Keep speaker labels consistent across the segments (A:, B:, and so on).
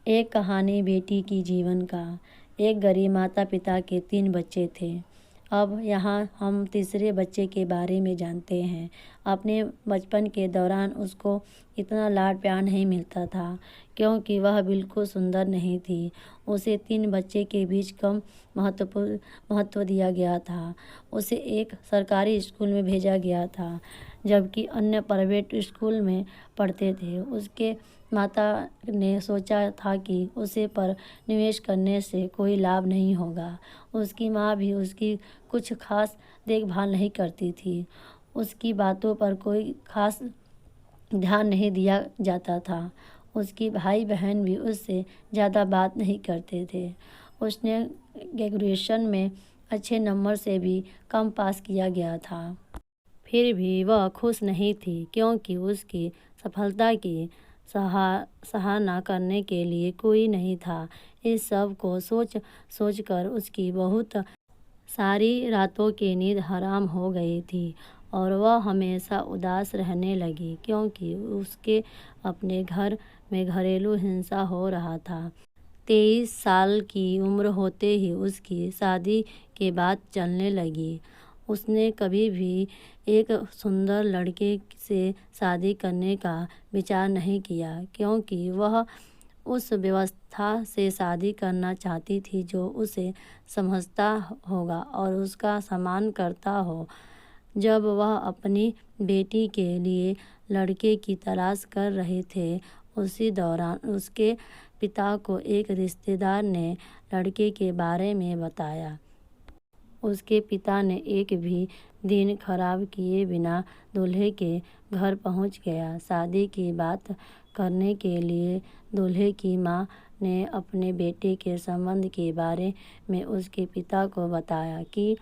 A: एक कहानी बेटी की जीवन का। एक गरीब माता पिता के 3 बच्चे थे। अब यहाँ हम तीसरे बच्चे के बारे में जानते हैं। अपने बचपन के दौरान उसको इतना लाड प्यार नहीं मिलता था क्योंकि वह बिल्कुल सुंदर नहीं थी। उसे 3 बच्चे के बीच कम महत्व दिया गया था। उसे एक सरकारी स्कूल में भेजा गया था जबकि अन्य प्राइवेट स्कूल में पढ़ते थे। उसके माता ने सोचा था कि उसे पर निवेश करने से कोई लाभ नहीं होगा। उसकी माँ भी उसकी कुछ खास देखभाल नहीं करती थी। उसकी बातों पर कोई खास ध्यान नहीं दिया जाता था। उसकी भाई बहन भी उससे ज़्यादा बात नहीं करते थे। उसने ग्रेजुएशन में अच्छे नंबर से भी कम पास किया गया था। फिर भी वह खुश नहीं थी क्योंकि उसकी सफलता की सराहना करने के लिए कोई नहीं था। इस सब को सोच कर उसकी बहुत सारी रातों की नींद हराम हो गई थी और वह हमेशा उदास रहने लगी क्योंकि उसके अपने घर में घरेलू हिंसा हो रहा था। 23 साल की उम्र होते ही उसकी शादी की बात चलने लगी। उसने कभी भी एक सुंदर लड़के से शादी करने का विचार नहीं किया क्योंकि वह उस व्यवस्था से शादी करना चाहती थी जो उसे समझता होगा और उसका सम्मान करता हो। जब वह अपनी बेटी के लिए लड़के की तलाश कर रहे थे, उसी दौरान उसके पिता को एक रिश्तेदार ने लड़के के बारे में बताया। उसके पिता ने एक भी दिन खराब किए बिना दूल्हे के घर पहुंच गया। शादी की बात करने के लिए दूल्हे की मां ने अपने बेटे के संबंध के बारे में उसके पिता को बताया कि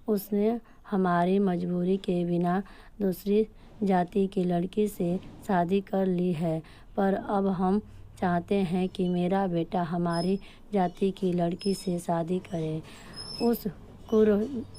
A: उसने हमारी मजबूरी के बिना दूसरी जाति की लड़की से शादी कर ली है, पर अब हम चाहते हैं कि मेरा बेटा हमारी जाति की लड़की से शादी करे। उस क्रूर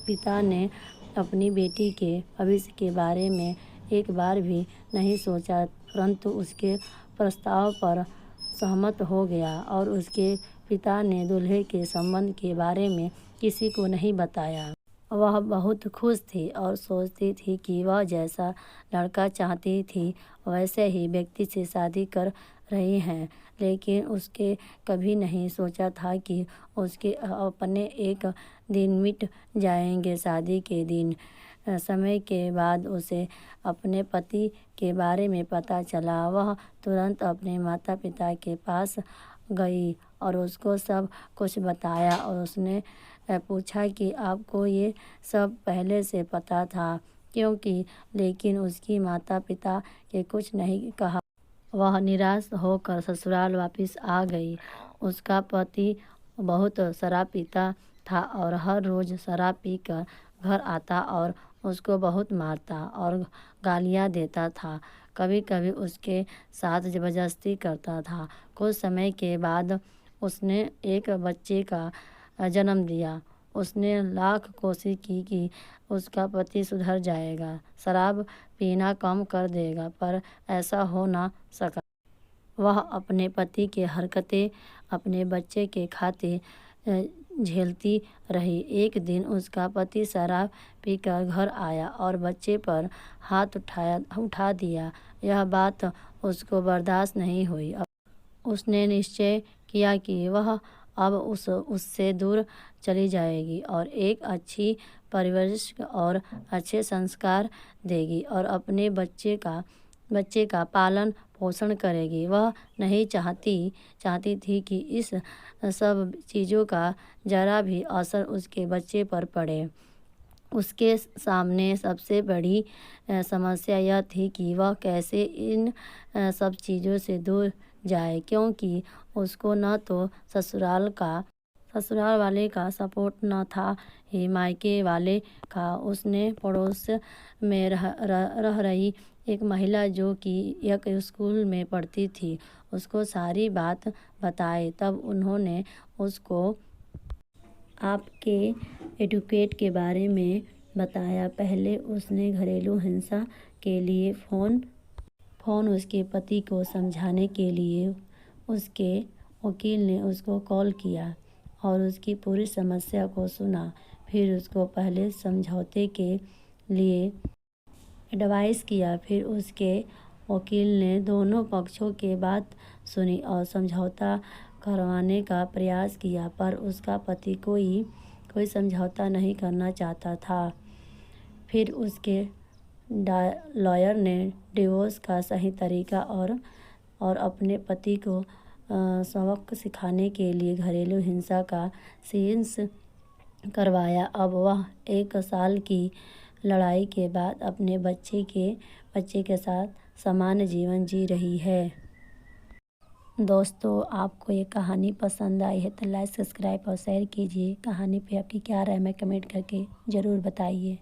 A: पिता ने अपनी बेटी के भविष्य के बारे में एक बार भी नहीं सोचा, परंतु उसके प्रस्ताव पर सहमत हो गया और उसके पिता ने दूल्हे के संबंध के बारे में किसी को नहीं बताया। वह बहुत खुश थी और सोचती थी कि वह जैसा लड़का चाहती थी वैसे ही व्यक्ति से शादी कर रही हैं, लेकिन उसके कभी नहीं सोचा था कि उसके अपने एक दिन मिट जाएंगे। शादी के दिन समय के बाद उसे अपने पति के बारे में पता चला। वह तुरंत अपने माता पिता के पास गई और उसको सब कुछ बताया और उसने पूछा कि आपको ये सब पहले से पता था क्योंकि, लेकिन उसकी माता पिता के कुछ नहीं कहा। वह निराश होकर ससुराल वापस आ गई। उसका पति बहुत शराब पीता था और हर रोज शराब पीकर घर आता और उसको बहुत मारता और गालियां देता था। कभी कभी उसके साथ जबरदस्ती करता था। कुछ समय के बाद उसने एक बच्चे का जन्म दिया। उसने लाख कोशिश की कि उसका पति सुधर जाएगा, शराब पीना कम कर देगा, पर ऐसा हो ना सका। वह अपने पति की हरकतें अपने बच्चे के खातिर झेलती रही। एक दिन उसका पति शराब पीकर घर आया और बच्चे पर हाथ उठा दिया। यह बात उसको बर्दाश्त नहीं हुई। उसने निश्चय किया कि वह अब उससे दूर चली जाएगी और एक अच्छी परवरिश और अच्छे संस्कार देगी और अपने बच्चे का पालन पोषण करेगी। वह नहीं चाहती थी कि इस सब चीज़ों का जरा भी असर उसके बच्चे पर पड़े। उसके सामने सबसे बड़ी समस्या यह थी कि वह कैसे इन सब चीज़ों से दूर जाए क्योंकि उसको न तो ससुराल वाले का सपोर्ट न था ही मायके वाले का। उसने पड़ोस में रह रही एक महिला जो कि एक स्कूल में पढ़ती थी उसको सारी बात बताई। तब उन्होंने उसको आपके एडवोकेट के बारे में बताया। पहले उसने घरेलू हिंसा के लिए फ़ोन उसके पति को समझाने के लिए उसके वकील ने उसको कॉल किया और उसकी पूरी समस्या को सुना। फिर उसको पहले समझौते के लिए एडवाइस किया। फिर उसके वकील ने दोनों पक्षों की बात सुनी और समझौता करवाने का प्रयास किया, पर उसका पति कोई समझौता नहीं करना चाहता था। फिर उसके लॉयर ने डिवोर्स का सही तरीका और अपने पति को सबक सिखाने के लिए घरेलू हिंसा का सेंस करवाया। अब वह 1 साल की लड़ाई के बाद अपने बच्चे के साथ सामान्य जीवन जी रही है। दोस्तों, आपको ये कहानी पसंद आई है तो लाइक, सब्सक्राइब और शेयर कीजिए। कहानी पे आपकी क्या राय है हमें कमेंट करके ज़रूर बताइए।